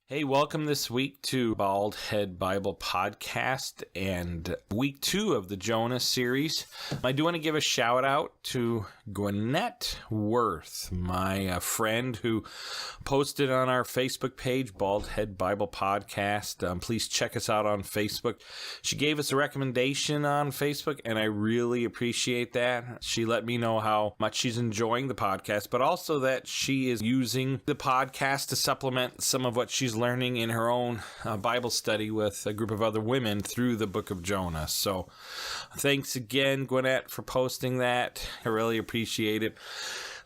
Hey, welcome this week to Baldhead Bible Podcast and week 2 of the Jonah series. I do want to give a shout out to Gwinnett Worth, my friend who posted on our Facebook page, Baldhead Bible Podcast. Please check us out on Facebook. She gave us a recommendation on Facebook, and I really appreciate that. She let me know how much she's enjoying the podcast, but also that she is using the podcast to supplement some of what she's learning in her own Bible study with a group of other women through the book of Jonah. So thanks again, Gwinnett, for posting that. I really appreciate it.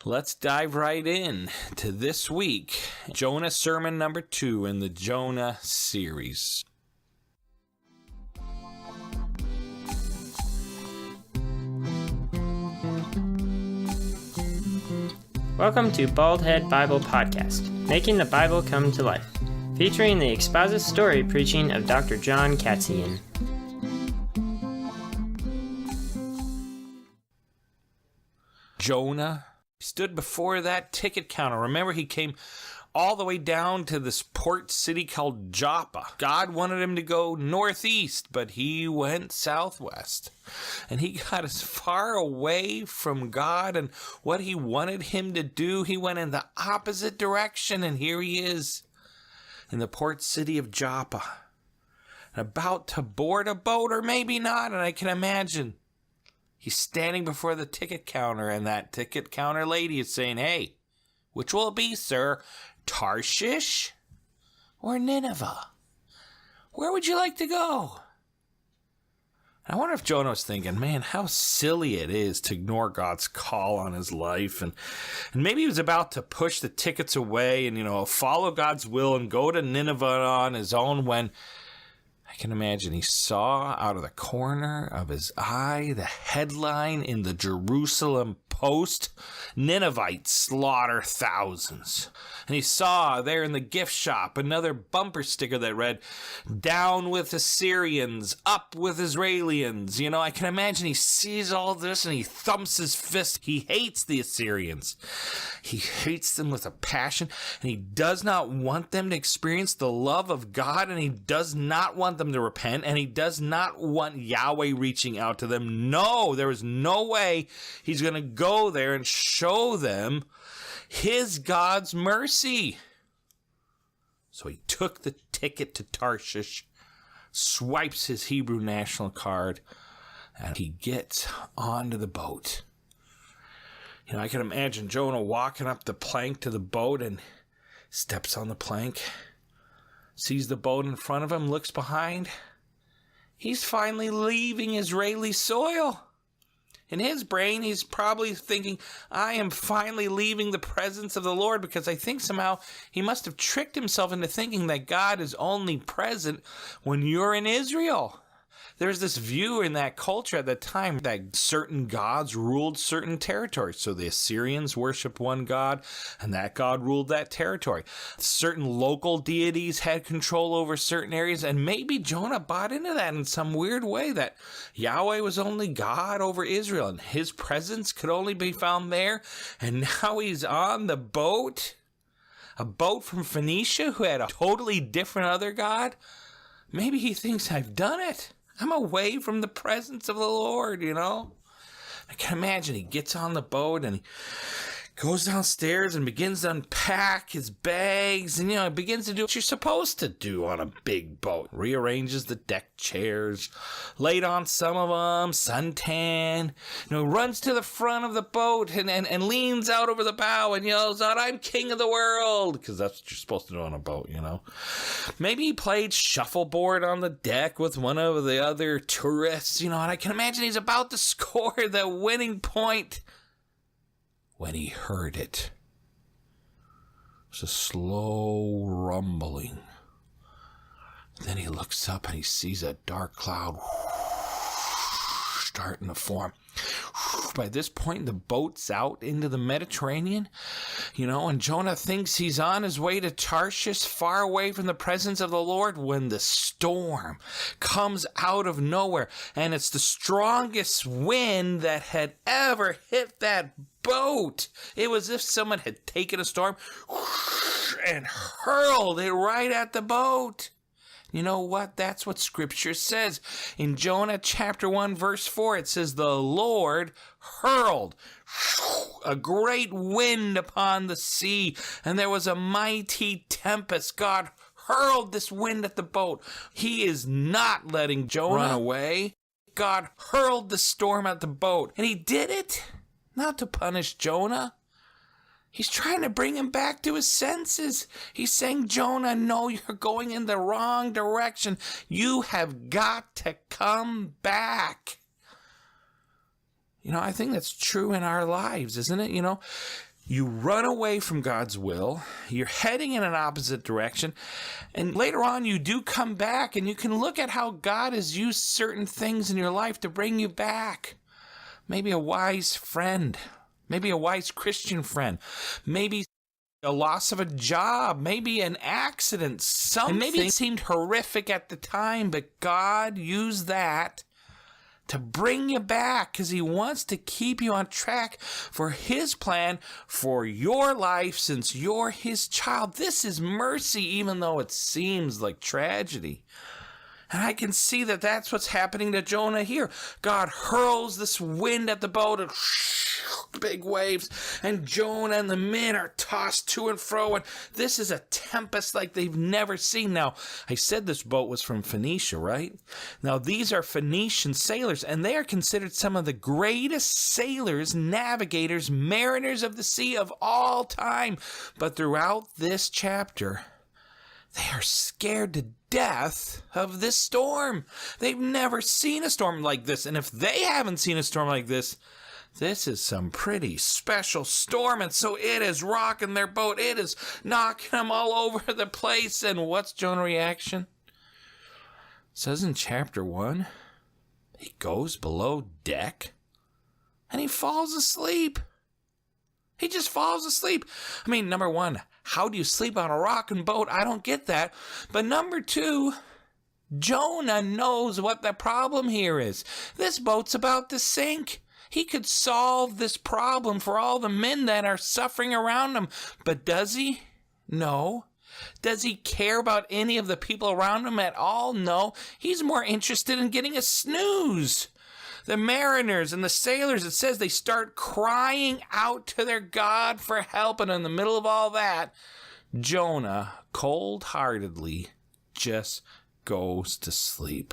Let's dive right in to this week, Jonah sermon number 2 in the Jonah series. Welcome to Baldhead Bible Podcast, making the Bible come to life, featuring the expository preaching of Dr. John Katzian. Jonah stood before that ticket counter. Remember, he came all the way down to this port city called Joppa. God wanted him to go northeast, but he went southwest. And he got as far away from God and what he wanted him to do. He went in the opposite direction, and here he is in the port city of Joppa, about to board a boat, or maybe not. And I can imagine he's standing before the ticket counter, and that ticket counter lady is saying, "Hey, which will it be, sir? Tarshish or Nineveh? Where would you like to go?" I wonder if Jonah was thinking, man, how silly it is to ignore God's call on his life. And maybe he was about to push the tickets away and, follow God's will and go to Nineveh on his own when I can imagine he saw out of the corner of his eye the headline in the Jerusalem Post, "Ninehvites slaughter thousands." And he saw there in the gift shop another bumper sticker that read, "Down with Assyrians, up with Israelians." I can imagine he sees all this and he thumps his fist. He hates the Assyrians. He hates them with a passion, and he does not want them to experience the love of God, and he does not want them to repent, and he does not want Yahweh reaching out to them. No, there is no way he's going to go there and show them his God's mercy. So he took the ticket to Tarshish, swipes his Hebrew national card, and he gets onto the boat. I can imagine Jonah walking up the plank to the boat and steps on the plank, sees the boat in front of him, looks behind. He's finally leaving Israeli soil. In his brain, he's probably thinking, I am finally leaving the presence of the Lord, because I think somehow he must have tricked himself into thinking that God is only present when you're in Israel. There's this view in that culture at the time that certain gods ruled certain territories. So the Assyrians worshiped one god, and that god ruled that territory. Certain local deities had control over certain areas, and maybe Jonah bought into that in some weird way, that Yahweh was only God over Israel, and his presence could only be found there. And now he's on the boat, a boat from Phoenicia who had a totally different other god. Maybe he thinks, I've done it. I'm away from the presence of the Lord, I can imagine he gets on the boat and he goes downstairs and begins to unpack his bags, and, he begins to do what you're supposed to do on a big boat. Rearranges the deck chairs, laid on some of them, suntan, runs to the front of the boat and leans out over the bow and yells out, "I'm king of the world," because that's what you're supposed to do on a boat, Maybe he played shuffleboard on the deck with one of the other tourists, and I can imagine he's about to score the winning point when he heard it. It was a slow rumbling. Then he looks up and he sees a dark cloud starting to form. By this point, the boat's out into the Mediterranean, and Jonah thinks he's on his way to Tarshish, far away from the presence of the Lord, when the storm comes out of nowhere, and it's the strongest wind that had ever hit that boat. It was as if someone had taken a storm and hurled it right at the boat. You know what? That's what Scripture says. In Jonah chapter 1, verse 4, it says, the Lord hurled a great wind upon the sea, and there was a mighty tempest. God hurled this wind at the boat. He is not letting Jonah run away. God hurled the storm at the boat, and he did it not to punish Jonah. He's trying to bring him back to his senses. He's saying, Jonah, no, you're going in the wrong direction. You have got to come back. You know, I think that's true in our lives, isn't it? You know, you run away from God's will. You're heading in an opposite direction. And later on, you do come back, and you can look at how God has used certain things in your life to bring you back. Maybe a wise friend. Maybe a wise Christian friend. Maybe a loss of a job. Maybe an accident. Something. And maybe it seemed horrific at the time, but God used that to bring you back because he wants to keep you on track for his plan for your life since you're his child. This is mercy, even though it seems like tragedy. And I can see that that's what's happening to Jonah here. God hurls this wind at the boat and big waves, and Jonah and the men are tossed to and fro, and this is a tempest like they've never seen. Now, I said this boat was from Phoenicia, right? Now, these are Phoenician sailors, and they are considered some of the greatest sailors, navigators, mariners of the sea of all time. But throughout this chapter, they are scared to death of this storm. They've never seen a storm like this, and if they haven't seen a storm like this, this is some pretty special storm, and so it is rocking their boat. It is knocking them all over the place. And what's Jonah's reaction? It says in chapter 1, he goes below deck, and he falls asleep. He just falls asleep. I mean, number one, how do you sleep on a rocking boat? I don't get that. But number two, Jonah knows what the problem here is. This boat's about to sink. He could solve this problem for all the men that are suffering around him. But does he? No. Does he care about any of the people around him at all? No. He's more interested in getting a snooze. The mariners and the sailors, it says they start crying out to their God for help. And in the middle of all that, Jonah cold-heartedly just goes to sleep.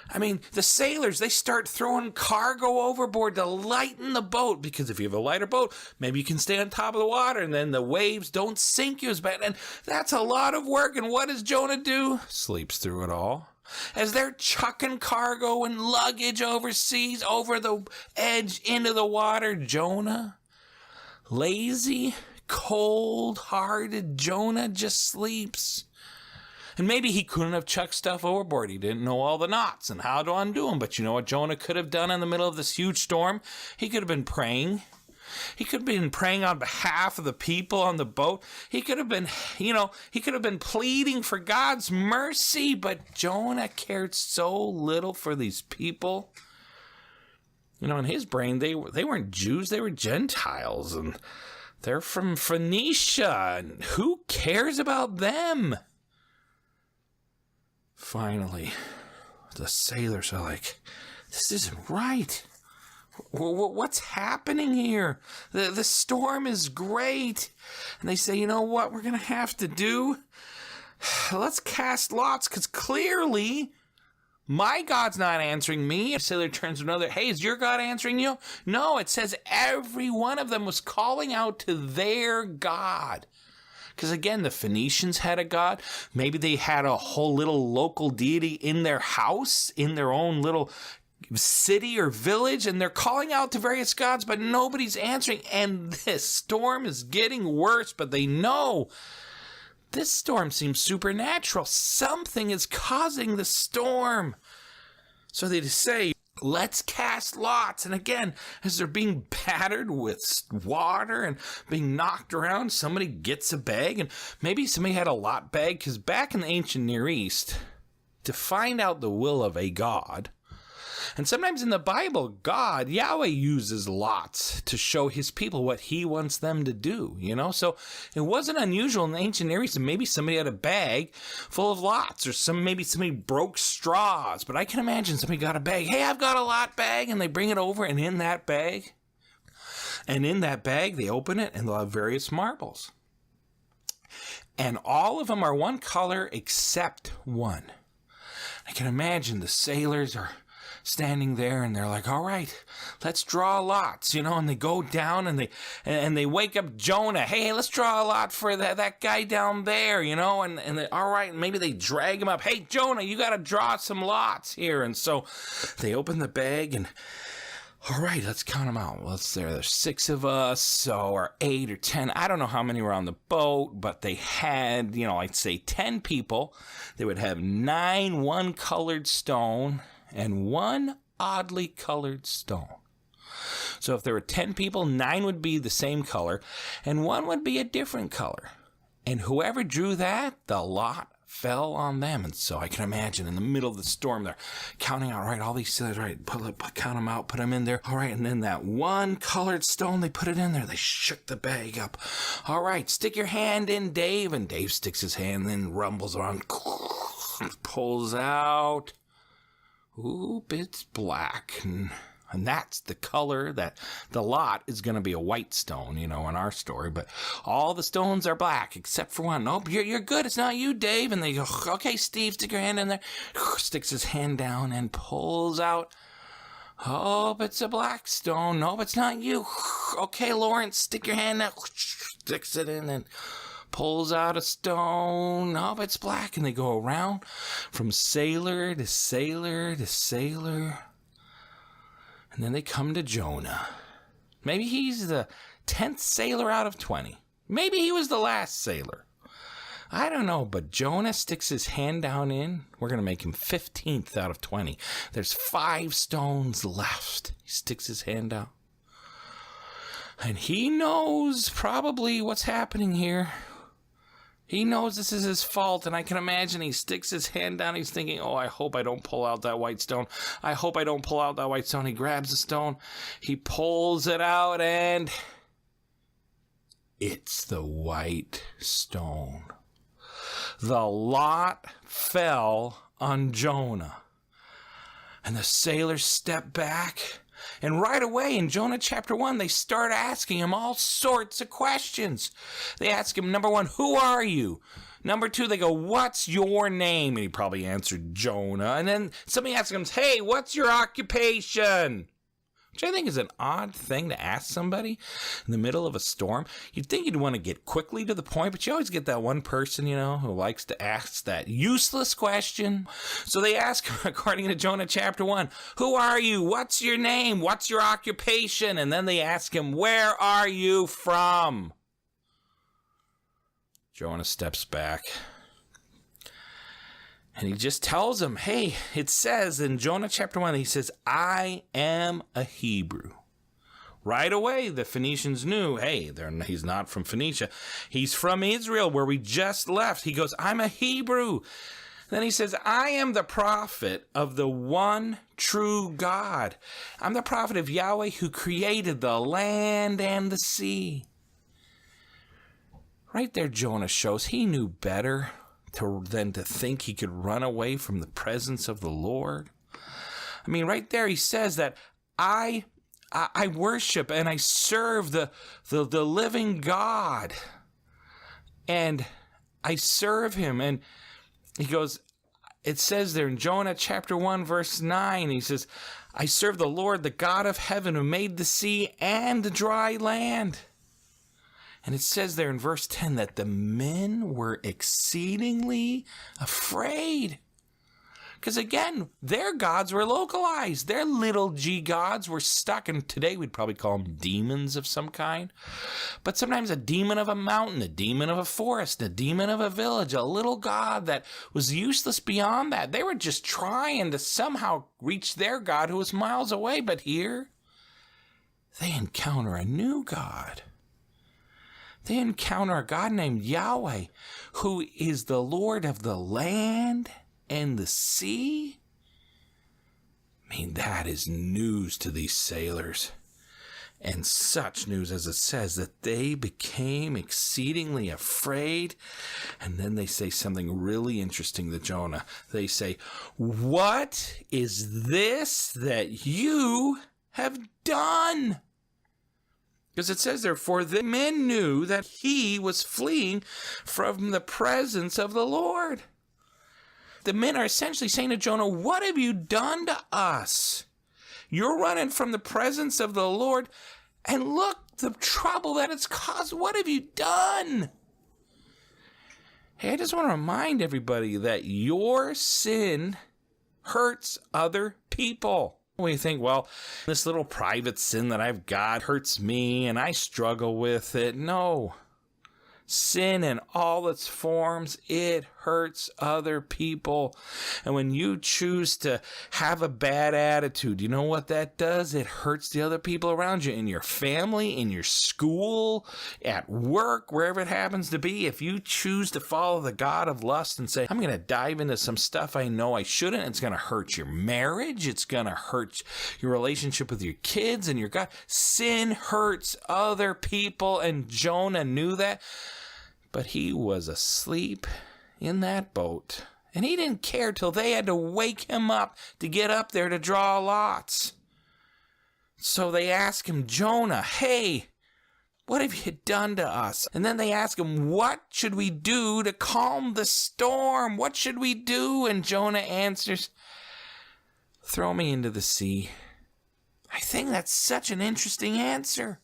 I mean, the sailors, they start throwing cargo overboard to lighten the boat, because if you have a lighter boat, maybe you can stay on top of the water and then the waves don't sink you as bad. And that's a lot of work. And what does Jonah do? Sleeps through it all. As they're chucking cargo and luggage overseas, over the edge into the water, Jonah, lazy, cold-hearted Jonah, just sleeps. And maybe he couldn't have chucked stuff overboard. He didn't know all the knots and how to undo them. But you know what Jonah could have done in the middle of this huge storm? He could have been praying. He could have been praying on behalf of the people on the boat. He could have been, he could have been pleading for God's mercy. But Jonah cared so little for these people. You know, in his brain, they weren't Jews. They were Gentiles. And they're from Phoenicia. And who cares about them? Finally, the sailors are like, this isn't right. What's happening here? The storm is great. And they say, you know what we're going to have to do? Let's cast lots, because clearly my God's not answering me. A sailor turns to another, hey, is your God answering you? No, it says every one of them was calling out to their God. Because again, the Phoenicians had a god. Maybe they had a whole little local deity in their house, in their own little city or village, and they're calling out to various gods, but nobody's answering. And this storm is getting worse, but they know this storm seems supernatural. Something is causing the storm. So they just say, let's cast lots. And again, as they're being battered with water and being knocked around, somebody gets a bag, and maybe somebody had a lot bag, because back in the ancient Near East, to find out the will of a god, And sometimes in the Bible, God, Yahweh, uses lots to show his people what he wants them to do, So it wasn't unusual in the ancient Near East that maybe somebody had a bag full of lots, or maybe somebody broke straws. But I can imagine somebody got a bag. Hey, I've got a lot bag, and they bring it over, and in that bag, they open it, and they'll have various marbles. And all of them are one color except one. I can imagine the sailors are standing there, and they're like, all right, let's draw lots, and they go down, and they wake up Jonah. Hey, let's draw a lot for that guy down there, and they, all right, and maybe they drag him up. Hey, Jonah, you got to draw some lots here. And so they open the bag, and all right, let's count them out. There's 6 of us, or 8 or 10. I don't know how many were on the boat, but they had, I'd say 10 people. They would have 9 one-colored stone and 1 oddly colored stone. So if there were 10 people, 9 would be the same color, and 1 would be a different color. And whoever drew that, the lot fell on them. And so I can imagine in the middle of the storm, they're counting out, right, all these sailors, right, count them out, put them in there. All right, and then that one colored stone, they put it in there. They shook the bag up. All right, stick your hand in, Dave. And Dave sticks his hand in, rumbles around, pulls out. Oop, it's black. And that's the color that the lot is going to be a white stone, in our story. But all the stones are black except for one. Nope, you're good. It's not you, Dave. And they go, okay, Steve, stick your hand in there. Sticks his hand down and pulls out. Oh, it's a black stone. Nope, it's not you. Okay, Lawrence, stick your hand out. Sticks it in and pulls out a stone. Nope, it's black. And they go around from sailor to sailor to sailor. And then they come to Jonah. Maybe he's the 10th sailor out of 20. Maybe he was the last sailor. I don't know, but Jonah sticks his hand down in. We're going to make him 15th out of 20. There's 5 stones left. He sticks his hand out. And he knows probably what's happening here. He knows this is his fault, and I can imagine he sticks his hand down. He's thinking, oh, I hope I don't pull out that white stone. I hope I don't pull out that white stone. He grabs the stone. He pulls it out, and it's the white stone. The lot fell on Jonah. And the sailors step back. And right away in Jonah chapter 1, they start asking him all sorts of questions. They ask him, number 1, who are you? Number 2, they go, what's your name? And he probably answered Jonah. And then somebody asks him, hey, what's your occupation? Which I think is an odd thing to ask somebody in the middle of a storm. You'd think you'd want to get quickly to the point, but you always get that one person, who likes to ask that useless question. So they ask him, according to Jonah chapter 1, who are you? What's your name? What's your occupation? And then they ask him, where are you from? Jonah steps back. And he just tells him, hey, it says in Jonah chapter 1, he says, I am a Hebrew. Right away, the Phoenicians knew, hey, he's not from Phoenicia. He's from Israel, where we just left. He goes, I'm a Hebrew. Then he says, I am the prophet of the one true God. I'm the prophet of Yahweh who created the land and the sea. Right there, Jonah shows he knew better than to think he could run away from the presence of the Lord. I mean, right there he says that I worship and I serve the living God. And I serve him. And he goes, it says there in Jonah chapter 1, verse 9, he says, I serve the Lord, the God of heaven, who made the sea and the dry land. And it says there in verse 10 that the men were exceedingly afraid. Because again, their gods were localized. Their little g gods were stuck. And today we'd probably call them demons of some kind. But sometimes a demon of a mountain, a demon of a forest, a demon of a village, a little god that was useless beyond that. They were just trying to somehow reach their God who was miles away. But here, they encounter a new God. They encounter a God named Yahweh, who is the Lord of the land and the sea. I mean, that is news to these sailors. And such news, as it says, that they became exceedingly afraid. And then they say something really interesting to Jonah. They say, "What is this that you have done?" Because it says, therefore, the men knew that he was fleeing from the presence of the Lord. The men are essentially saying to Jonah, "What have you done to us? You're running from the presence of the Lord, and look, the trouble that it's caused. What have you done?" Hey, I just want to remind everybody that your sin hurts other people. We think, well, this little private sin that I've got hurts me and I struggle with it. No. Sin in all its forms, it hurts other people. And when you choose to have a bad attitude, you know what that does? It hurts the other people around you, in your family, in your school, at work, wherever it happens to be. If you choose to follow the god of lust and say, "I'm going to dive into some stuff I know I shouldn't," it's going to hurt your marriage. It's going to hurt your relationship with your kids and your God. Sin hurts other people, and Jonah knew that. But he was asleep in that boat, and he didn't care till they had to wake him up to get up there to draw lots. So they ask him, "Jonah, hey, what have you done to us?" And then they ask him, "What should we do to calm the storm? What should we do?" And Jonah answers, "Throw me into the sea." I think that's such an interesting answer.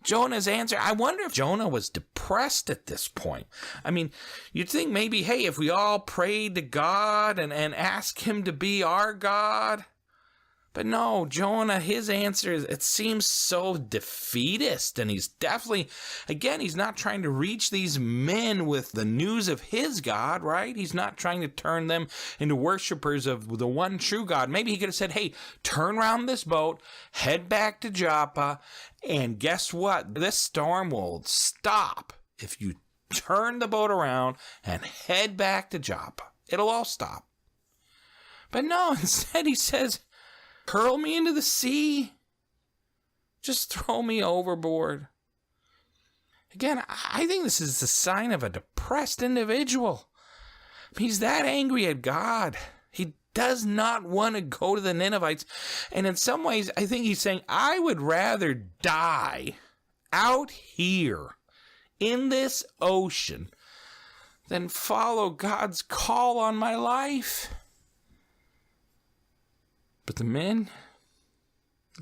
Jonah's answer, I wonder if Jonah was depressed at this point. I mean, you'd think maybe, hey, if we all prayed to God and asked him to be our God. But no, Jonah, his answer, it seems so defeatist. And he's definitely, again, he's not trying to reach these men with the news of his God, right? He's not trying to turn them into worshipers of the one true God. Maybe he could have said, "Hey, turn around this boat, head back to Joppa, and guess what? This storm will stop if you turn the boat around and head back to Joppa. It'll all stop." But no, instead he says, "Hurl me into the sea. Just throw me overboard." Again, I think this is the sign of a depressed individual. He's that angry at God. He does not want to go to the Ninevites. And in some ways, I think he's saying, I would rather die out here in this ocean than follow God's call on my life. But the men,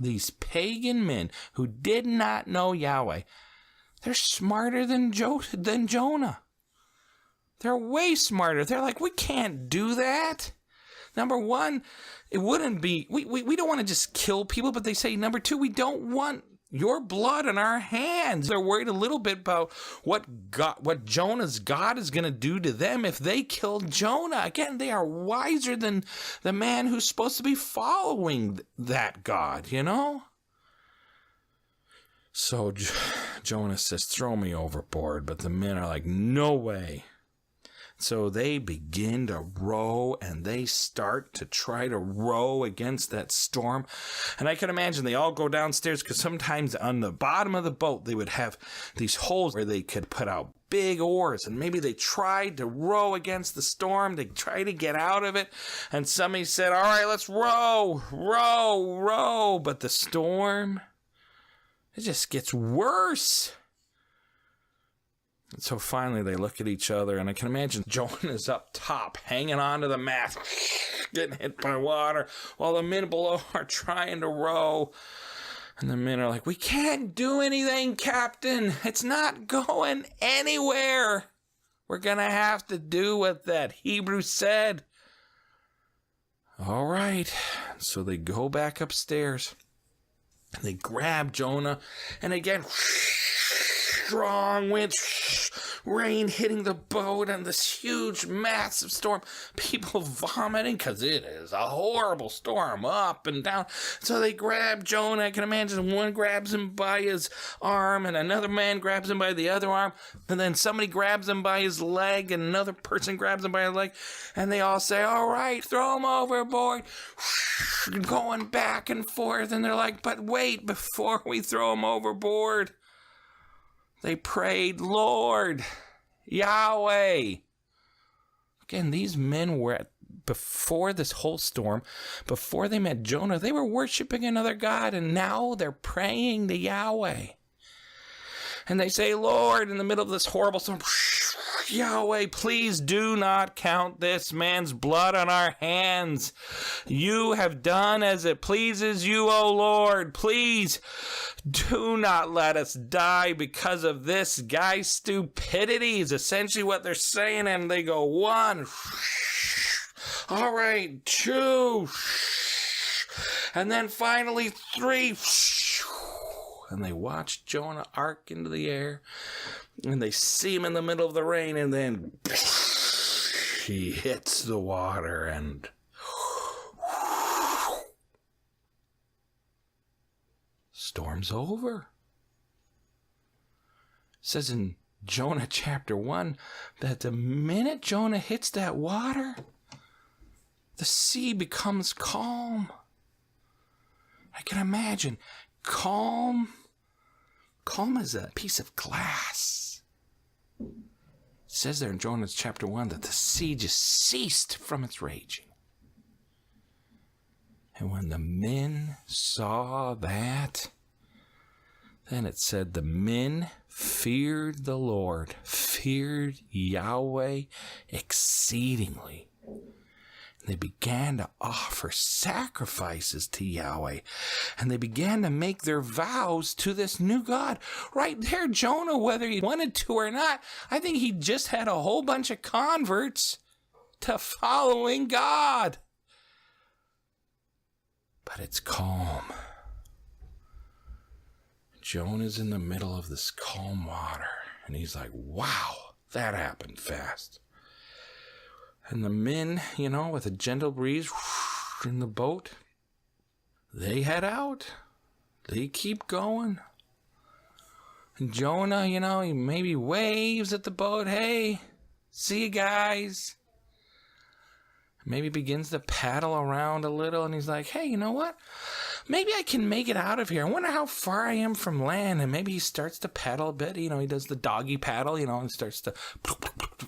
these pagan men who did not know Yahweh, they're smarter than Jonah. They're way smarter. They're like, we can't do that. Number one, it wouldn't be, we don't want to just kill people, but they say, number two, we don't want your blood on our hands. They're worried a little bit about what Jonah's God is going to do to them if they kill Jonah. Again, they are wiser than the man who's supposed to be following that God, you know? So Jonah says, "Throw me overboard." But the men are like, "No way." So they begin to row, and they start to try to row against that storm. And I can imagine they all go downstairs, because sometimes on the bottom of the boat, they would have these holes where they could put out big oars. And maybe they tried to row against the storm. They tried to get out of it. And somebody said, "All right, let's row, row, row." But the storm, it just gets worse. And so finally they look at each other, and I can imagine Jonah's up top, hanging onto the mast, getting hit by water, while the men below are trying to row. And the men are like, "We can't do anything, Captain. It's not going anywhere. We're going to have to do what that Hebrew said." All right. So they go back upstairs, and they grab Jonah, and again, strong wind, rain hitting the boat and this huge, massive storm. People vomiting because it is a horrible storm, up and down. So they grab Jonah. I can imagine one grabs him by his arm and another man grabs him by the other arm. And then somebody grabs him by his leg and another person grabs him by his leg. And they all say, all right, throw him overboard. Going back and forth. And they're like, but wait, before we throw him overboard, they prayed, Lord, Yahweh. Again, these men were before this whole storm, before they met Jonah, they were worshiping another god, and now they're praying to Yahweh. And they say, Lord, in the middle of this horrible storm, Yahweh, please do not count this man's blood on our hands. You have done as it pleases you, O Lord. Please do not let us die because of this guy's stupidity is essentially what they're saying. And they go, 1, all right, 2, and then finally 3, and they watch Jonah arc into the air, and they see him in the middle of the rain, and then he hits the water, and storm's over. It says in Jonah chapter 1 that the minute Jonah hits that water, the sea becomes calm. I can imagine calm as a piece of glass. It says there in Jonah chapter 1 that the sea just ceased from its raging. And when the men saw that, then it said the men feared the Lord, feared Yahweh exceedingly. They began to offer sacrifices to Yahweh, and they began to make their vows to this new God. Right there, Jonah, whether he wanted to or not, I think he just had a whole bunch of converts to following God. But it's calm. Jonah's in the middle of this calm water, and he's like, wow, that happened fast. And the men, with a gentle breeze in the boat, they head out. They keep going. And Jonah, he maybe waves at the boat. Hey, see you guys. Maybe begins to paddle around a little. And he's like, hey, you know what? Maybe I can make it out of here. I wonder how far I am from land. And maybe he starts to paddle a bit. He does the doggy paddle, and starts to,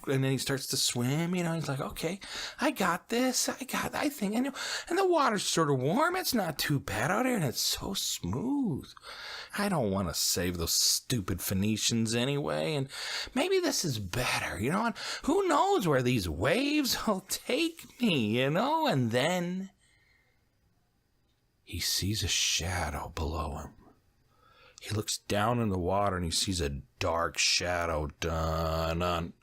and then he starts to swim, He's like, okay, I got this. I think I know. And the water's sort of warm. It's not too bad out here. And it's so smooth. I don't want to save those stupid Phoenicians anyway. And maybe this is better, And who knows where these waves will take me, And then he sees a shadow below him. He looks down in the water and he sees a dark shadow. Dun-dun.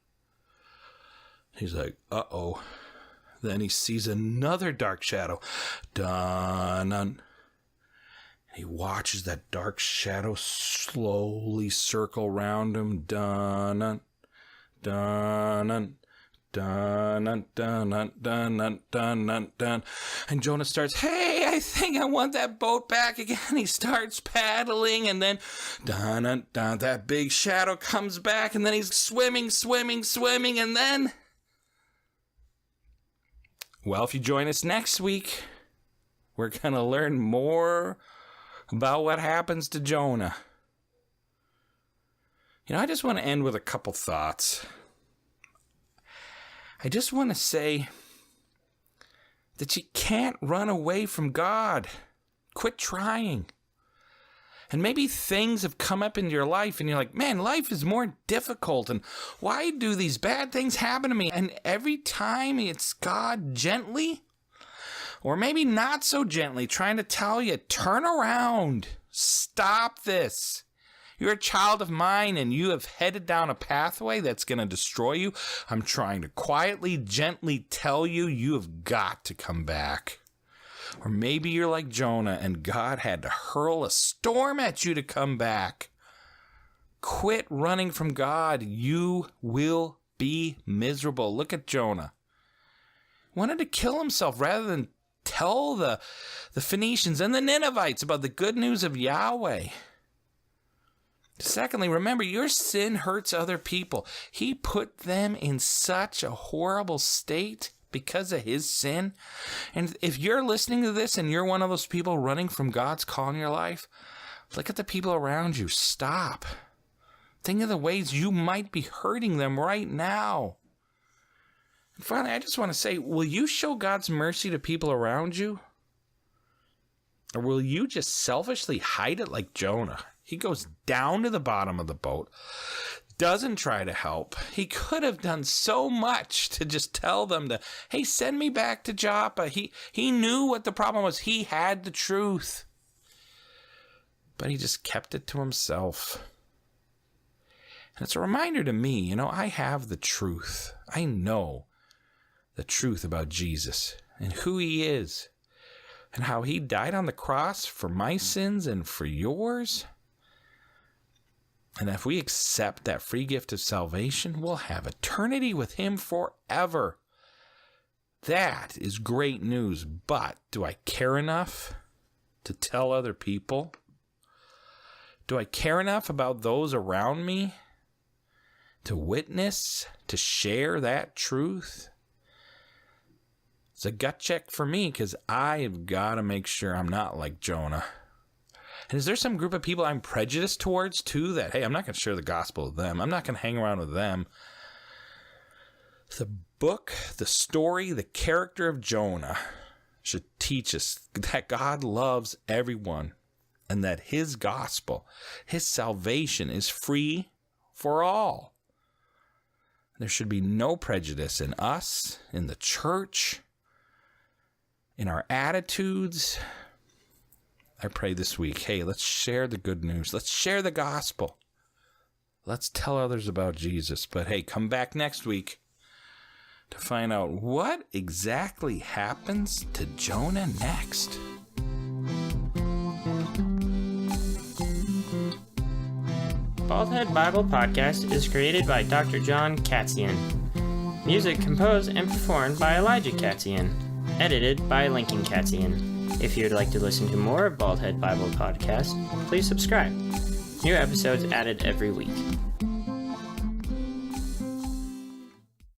He's like, uh-oh. Then he sees another dark shadow. Dun-dun. He watches that dark shadow slowly circle around him. Dun-dun. Dun-dun. Dun, dun, dun, dun, dun, dun, dun, dun. And Jonah starts, hey, I think I want that boat back again. He starts paddling, and then dun, dun, dun, that big shadow comes back, and then he's swimming, and then, well, if you join us next week, we're going to learn more about what happens to Jonah. I just want to end with a couple thoughts. I just want to say that you can't run away from God. Quit trying. And maybe things have come up in your life and you're like, man, life is more difficult. And why do these bad things happen to me? And every time it's God gently, or maybe not so gently, trying to tell you, turn around. Stop this. You're a child of mine and you have headed down a pathway that's going to destroy you. I'm trying to quietly, gently tell you, you have got to come back. Or maybe you're like Jonah and God had to hurl a storm at you to come back. quit running from God. You will be miserable. Look at Jonah. Wanted to kill himself rather than tell the Phoenicians and the Ninevites about the good news of Yahweh. Secondly, remember, your sin hurts other people. He put them in such a horrible state because of his sin. And if you're listening to this and you're one of those people running from God's call in your life, look at the people around you. Stop. Think of the ways you might be hurting them right now. And finally, I just want to say, will you show God's mercy to people around you? Or will you just selfishly hide it like Jonah? He goes down to the bottom of the boat, doesn't try to help. He could have done so much to just tell them to, hey, send me back to Joppa. He knew what the problem was. He had the truth. But he just kept it to himself. And it's a reminder to me, I have the truth. I know the truth about Jesus and who he is and how he died on the cross for my sins and for yours. And if we accept that free gift of salvation, we'll have eternity with him forever. That is great news. But do I care enough to tell other people? Do I care enough about those around me to witness, to share that truth? It's a gut check for me because I've got to make sure I'm not like Jonah. And is there some group of people I'm prejudiced towards too that, hey, I'm not going to share the gospel with them. I'm not going to hang around with them. The book, the story, the character of Jonah should teach us that God loves everyone and that his gospel, his salvation is free for all. There should be no prejudice in us, in the church, in our attitudes. I pray this week, hey, let's share the good news. Let's share the gospel. Let's tell others about Jesus. But hey, come back next week to find out what exactly happens to Jonah next. Baldhead Bible Podcast is created by Dr. John Katzian. Music composed and performed by Elijah Katzian. Edited by Lincoln Katzian. If you would like to listen to more of Baldhead Bible Podcast, please subscribe. New episodes added every week.